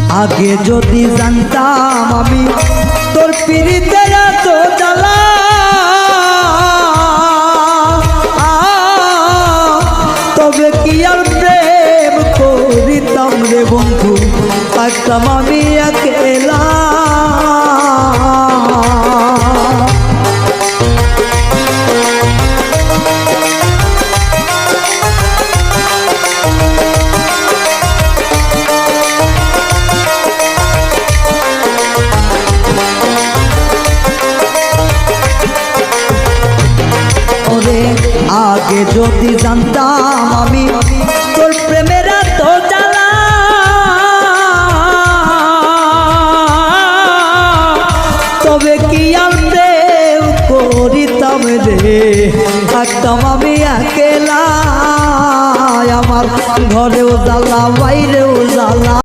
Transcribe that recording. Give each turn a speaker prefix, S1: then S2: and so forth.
S1: আগে যদি জানতাম আমি তোর পিরিতের এত জ্বালা, তবে কি আর প্রেম করিতাম রে বন্ধু, থাকতাম আমি একেলা। আগে যদি জানতাম আমি তোর প্রেমের এত জ্বালা, তবে কি আর প্রেম করিতাম রে, থাকতাম আমি একেলা। আমার ঘরেও জ্বালা বাইরে